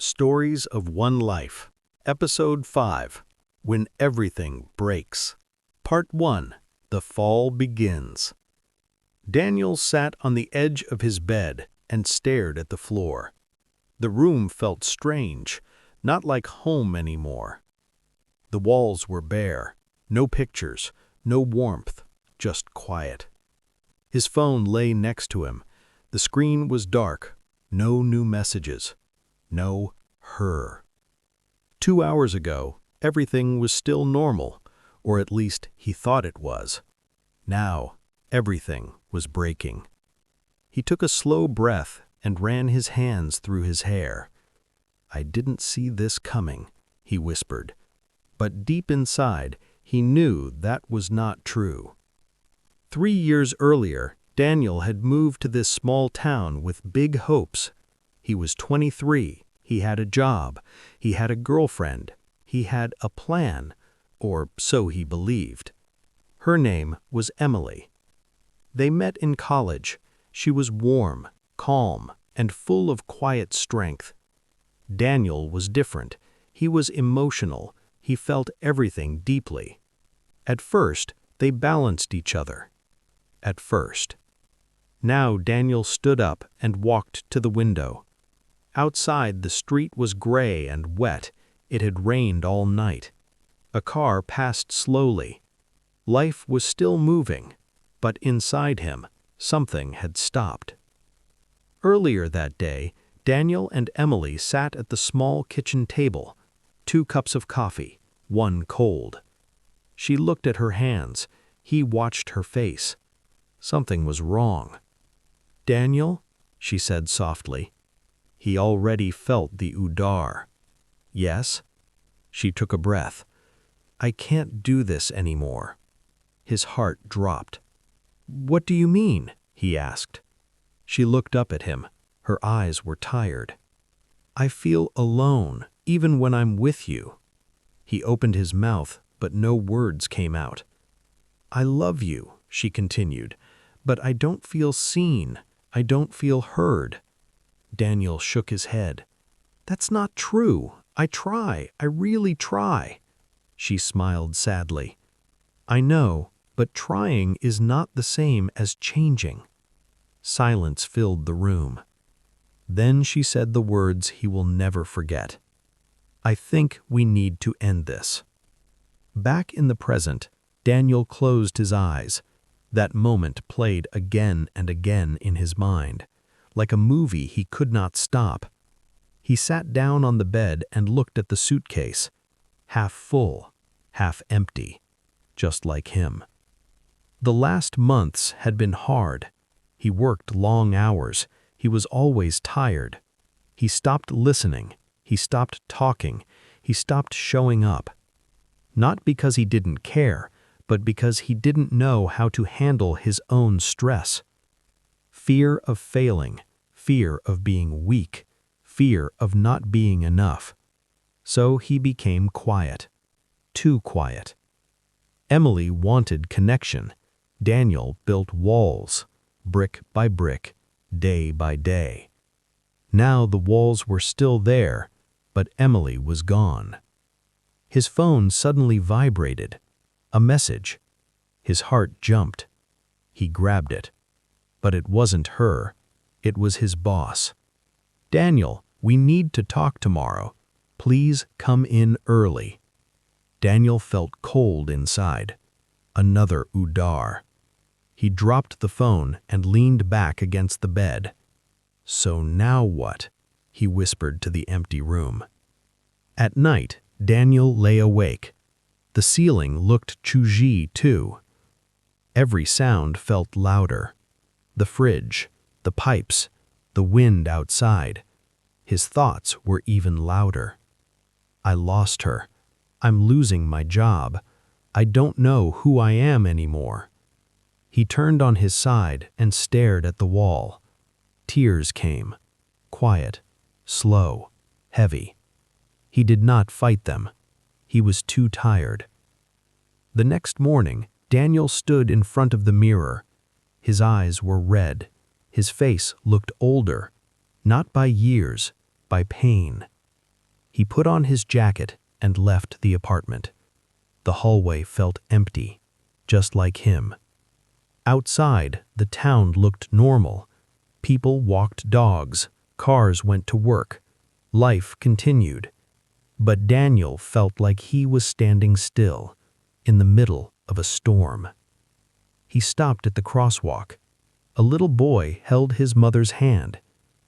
Stories of One Life, Episode 5, When Everything Breaks. Part 1, The Fall Begins. Daniel sat on the edge of his bed and stared at the floor. The room felt strange, not like home anymore. The walls were bare, no pictures, no warmth, just quiet. His phone lay next to him. The screen was dark, no new messages. No her. 2 hours ago, everything was still normal, or at least he thought it was. Now, everything was breaking. He took a slow breath and ran his hands through his hair. "I didn't see this coming," he whispered. But deep inside, he knew that was not true. 3 years earlier, Daniel had moved to this small town with big hopes. He was 23, he had a job, he had a girlfriend, he had a plan, or so he believed. Her name was Emily. They met in college. She was warm, calm, and full of quiet strength. Daniel was different. He was emotional. He felt everything deeply. At first, they balanced each other. At first. Now Daniel stood up and walked to the window. Outside, the street was gray and wet. It had rained all night. A car passed slowly. Life was still moving, but inside him, something had stopped. Earlier that day, Daniel and Emily sat at the small kitchen table, 2 cups of coffee, 1 cold. She looked at her hands. He watched her face. Something was wrong. "Daniel," she said softly. He already felt the udar. "Yes?" She took a breath. "I can't do this anymore." His heart dropped. "What do you mean?" he asked. She looked up at him. Her eyes were tired. "I feel alone, even when I'm with you." He opened his mouth, but no words came out. "I love you," she continued, "but I don't feel seen. I don't feel heard." Daniel shook his head. "That's not true. I try. I really try." She smiled sadly. "I know, but trying is not the same as changing." Silence filled the room. Then she said the words he will never forget. "I think we need to end this." Back in the present, Daniel closed his eyes. That moment played again and again in his mind, like a movie he could not stop. He sat down on the bed and looked at the suitcase, half full, half empty, just like him. The last months had been hard. He worked long hours. He was always tired. He stopped listening. He stopped talking. He stopped showing up. Not because he didn't care, but because he didn't know how to handle his own stress. Fear of failing, fear of being weak, fear of not being enough. So he became quiet, too quiet. Emily wanted connection. Daniel built walls, brick by brick, day by day. Now the walls were still there, but Emily was gone. His phone suddenly vibrated. A message. His heart jumped. He grabbed it. But it wasn't her. It was his boss. "Daniel, we need to talk tomorrow. Please come in early." Daniel felt cold inside. Another udar. He dropped the phone and leaned back against the bed. "So now what?" he whispered to the empty room. At night, Daniel lay awake. The ceiling looked choogy too. Every sound felt louder. The fridge, the pipes, the wind outside. His thoughts were even louder. "I lost her. I'm losing my job. I don't know who I am anymore." He turned on his side and stared at the wall. Tears came. Quiet, slow, heavy. He did not fight them. He was too tired. The next morning, Daniel stood in front of the mirror. His eyes were red. His face looked older, not by years, by pain. He put on his jacket and left the apartment. The hallway felt empty, just like him. Outside, the town looked normal. People walked dogs, cars went to work. Life continued. But Daniel felt like he was standing still, in the middle of a storm. He stopped at the crosswalk. A little boy held his mother's hand.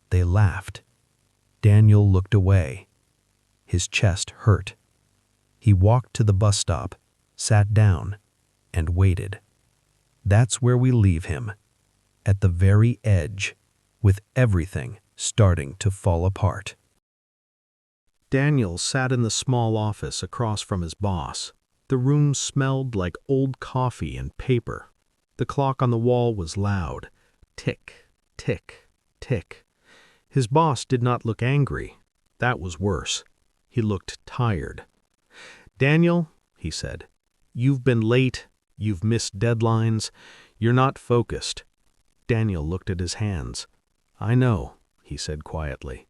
They laughed. Daniel looked away. His chest hurt. He walked to the bus stop, sat down, and waited. That's where we leave him, at the very edge, with everything starting to fall apart. Daniel sat in the small office across from his boss. The room smelled like old coffee and paper. The clock on the wall was loud. Tick, tick, tick. His boss did not look angry. That was worse. He looked tired. "Daniel," he said, "you've been late. You've missed deadlines. You're not focused." Daniel looked at his hands. "I know," he said quietly.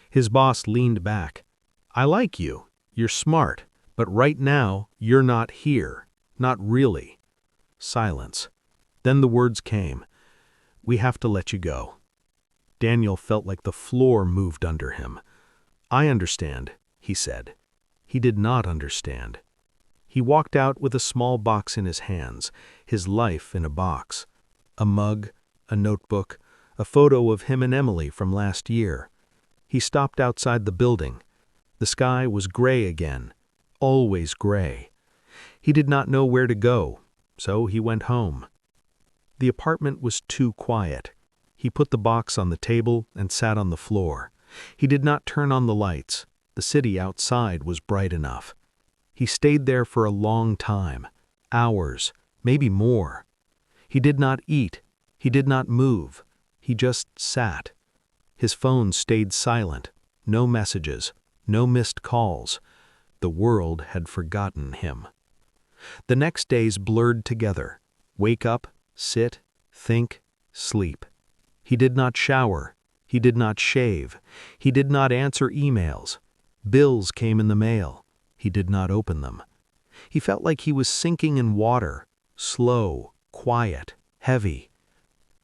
His boss leaned back. "I like you. You're smart. But right now, you're not here. Not really." Silence. Then the words came. "We have to let you go." Daniel felt like the floor moved under him. "I understand," he said. He did not understand. He walked out with a small box in his hands, his life in a box. A mug, a notebook, a photo of him and Emily from last year. He stopped outside the building. The sky was gray again, always gray. He did not know where to go, so he went home. The apartment was too quiet. He put the box on the table and sat on the floor. He did not turn on the lights. The city outside was bright enough. He stayed there for a long time, hours, maybe more. He did not eat. He did not move. He just sat. His phone stayed silent. No messages, no missed calls. The world had forgotten him. The next days blurred together. Wake up, sit, think, sleep. He did not shower. He did not shave. He did not answer emails. Bills came in the mail. He did not open them. He felt like he was sinking in water, slow, quiet, heavy.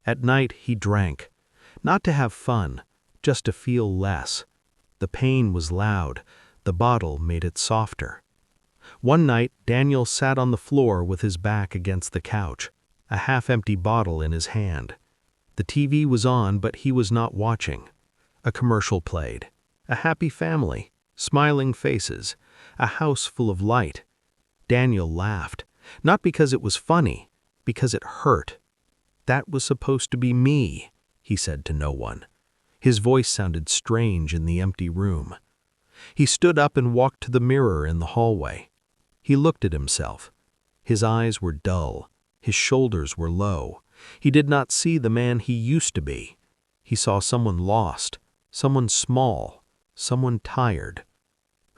At night he drank, not to have fun, just to feel less. The pain was loud. The bottle made it softer. One night, Daniel sat on the floor with his back against the couch, a half-empty bottle in his hand. The TV was on, but he was not watching. A commercial played. A happy family, smiling faces, a house full of light. Daniel laughed, not because it was funny, because it hurt. "That was supposed to be me," he said to no one. His voice sounded strange in the empty room. He stood up and walked to the mirror in the hallway. He looked at himself. His eyes were dull. His shoulders were low. He did not see the man he used to be. He saw someone lost, someone small, someone tired.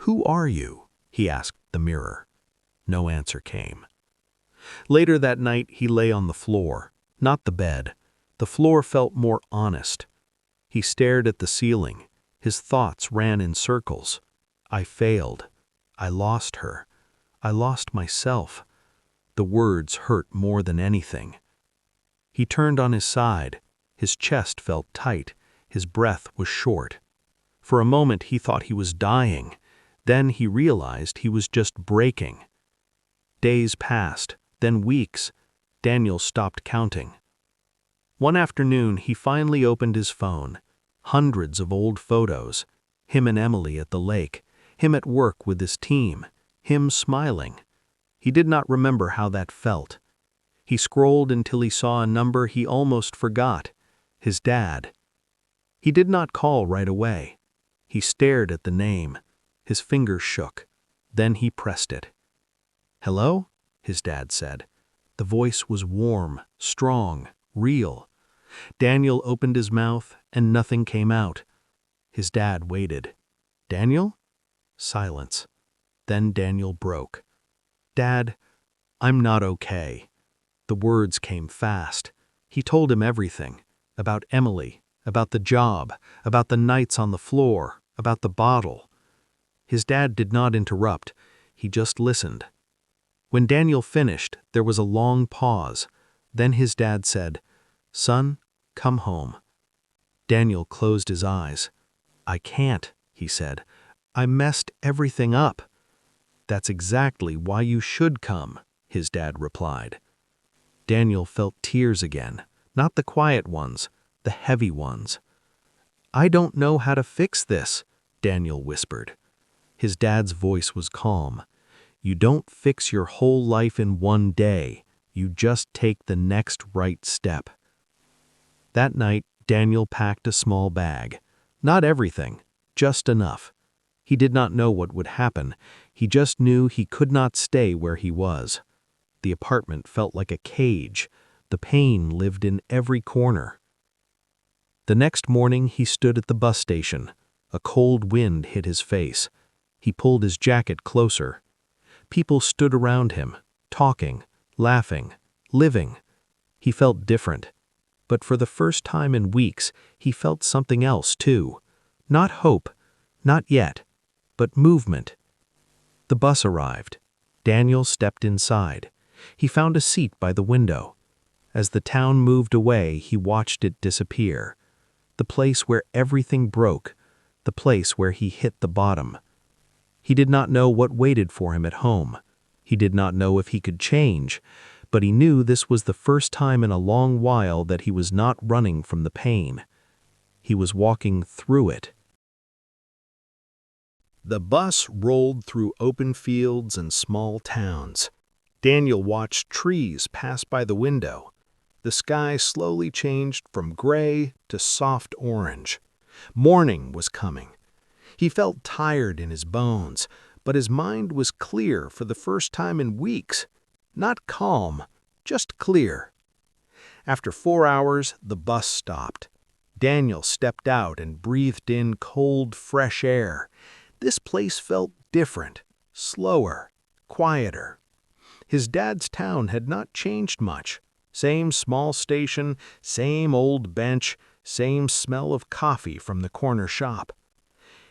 "Who are you?" he asked the mirror. No answer came. Later that night he lay on the floor, not the bed. The floor felt more honest. He stared at the ceiling. His thoughts ran in circles. "I failed. I lost her. I lost myself." The words hurt more than anything. He turned on his side. His chest felt tight. His breath was short. For a moment he thought he was dying. Then he realized he was just breaking. Days passed, then weeks. Daniel stopped counting. One afternoon he finally opened his phone. Hundreds of old photos. Him and Emily at the lake. Him at work with his team. Him smiling. He did not remember how that felt. He scrolled until he saw a number he almost forgot. His dad. He did not call right away. He stared at the name. His fingers shook. Then he pressed it. "Hello?" his dad said. The voice was warm, strong, real. Daniel opened his mouth, and nothing came out. His dad waited. "Daniel?" Silence. Then Daniel broke. "Dad, I'm not okay." The words came fast. He told him everything. About Emily, about the job, about the nights on the floor, about the bottle. His dad did not interrupt. He just listened. When Daniel finished, there was a long pause. Then his dad said, "Son, come home." Daniel closed his eyes. "I can't," he said. "I messed everything up." "That's exactly why you should come," his dad replied. Daniel felt tears again, not the quiet ones, the heavy ones. "I don't know how to fix this," Daniel whispered. His dad's voice was calm. "You don't fix your whole life in one day. You just take the next right step." That night, Daniel packed a small bag. Not everything, just enough. He did not know what would happen. He just knew he could not stay where he was. The apartment felt like a cage. The pain lived in every corner. The next morning, he stood at the bus station. A cold wind hit his face. He pulled his jacket closer. People stood around him, talking, laughing, living. He felt different. But for the first time in weeks, he felt something else too. Not hope, not yet, but movement. The bus arrived. Daniel stepped inside. He found a seat by the window. As the town moved away, he watched it disappear. The place where everything broke, the place where he hit the bottom. He did not know what waited for him at home. He did not know if he could change, but he knew this was the first time in a long while that he was not running from the pain. He was walking through it. The bus rolled through open fields and small towns. Daniel watched trees pass by the window. The sky slowly changed from gray to soft orange. Morning was coming. He felt tired in his bones, but his mind was clear for the first time in weeks. Not calm, just clear. After 4 hours, the bus stopped. Daniel stepped out and breathed in cold, fresh air. This place felt different, slower, quieter. His dad's town had not changed much. Same small station, same old bench, same smell of coffee from the corner shop.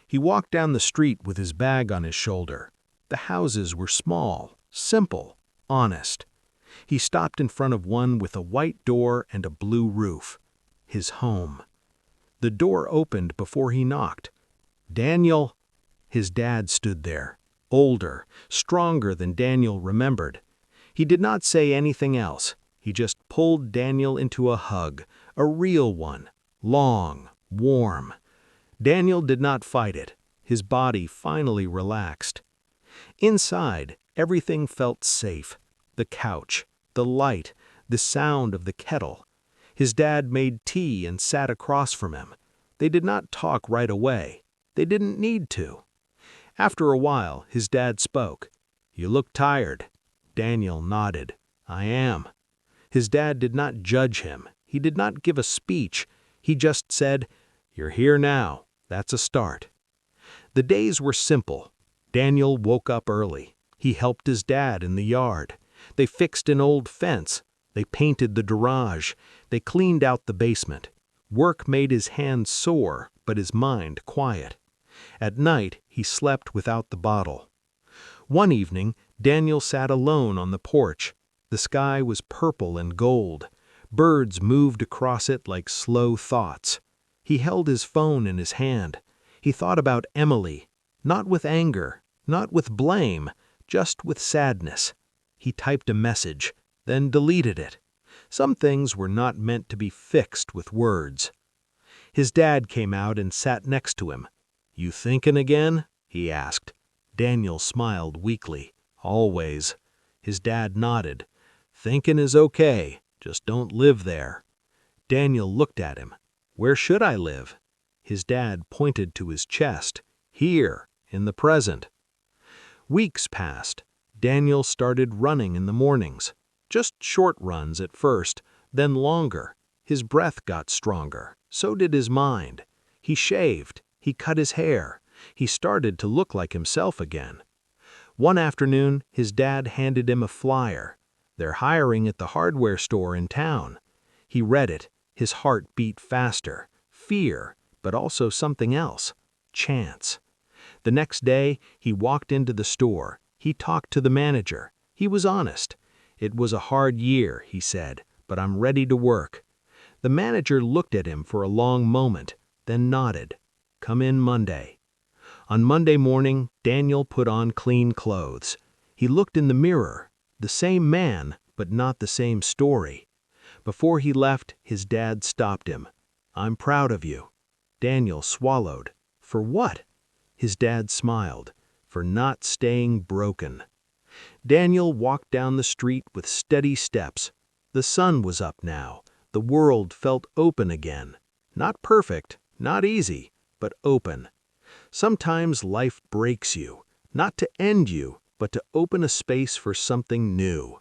He walked down the street with his bag on his shoulder. The houses were small, simple, honest. He stopped in front of one with a white door and a blue roof. His home. The door opened before he knocked. "Daniel!" His dad stood there, older, stronger than Daniel remembered. He did not say anything else. He just pulled Daniel into a hug, a real one, long, warm. Daniel did not fight it. His body finally relaxed. Inside, everything felt safe. The couch, the light, the sound of the kettle. His dad made tea and sat across from him. They did not talk right away. They didn't need to. After a while, his dad spoke. "You look tired." Daniel nodded. "I am." His dad did not judge him. He did not give a speech. He just said, "You're here now. That's a start." The days were simple. Daniel woke up early. He helped his dad in the yard. They fixed an old fence. They painted the garage. They cleaned out the basement. Work made his hands sore, but his mind quiet. At night, he slept without the bottle. One evening, Daniel sat alone on the porch. The sky was purple and gold. Birds moved across it like slow thoughts. He held his phone in his hand. He thought about Emily, not with anger, not with blame, just with sadness. He typed a message, then deleted it. Some things were not meant to be fixed with words. His dad came out and sat next to him. "You thinkin' again?" he asked. Daniel smiled weakly. "Always." His dad nodded. "Thinkin' is okay, just don't live there." Daniel looked at him. "Where should I live?" His dad pointed to his chest. "Here, in the present." Weeks passed. Daniel started running in the mornings. Just short runs at first, then longer. His breath got stronger. So did his mind. He shaved. He cut his hair. He started to look like himself again. One afternoon, his dad handed him a flyer. "They're hiring at the hardware store in town." He read it. His heart beat faster. Fear, but also something else. Chance. The next day, he walked into the store. He talked to the manager. He was honest. "It was a hard year," he said, "but I'm ready to work." The manager looked at him for a long moment, then nodded. "Come in Monday." On Monday morning, Daniel put on clean clothes. He looked in the mirror. The same man, but not the same story. Before he left, his dad stopped him. "I'm proud of you." Daniel swallowed. For what? His dad smiled. For not staying broken. Daniel walked down the street with steady steps. The sun was up now. The world felt open again. Not perfect, not easy, but open. Sometimes life breaks you, not to end you, but to open a space for something new.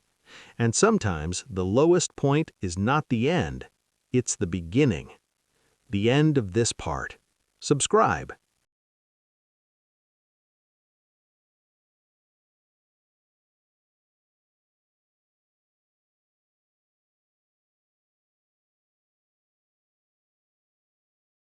And sometimes the lowest point is not the end, it's the beginning. The end of this part. Subscribe.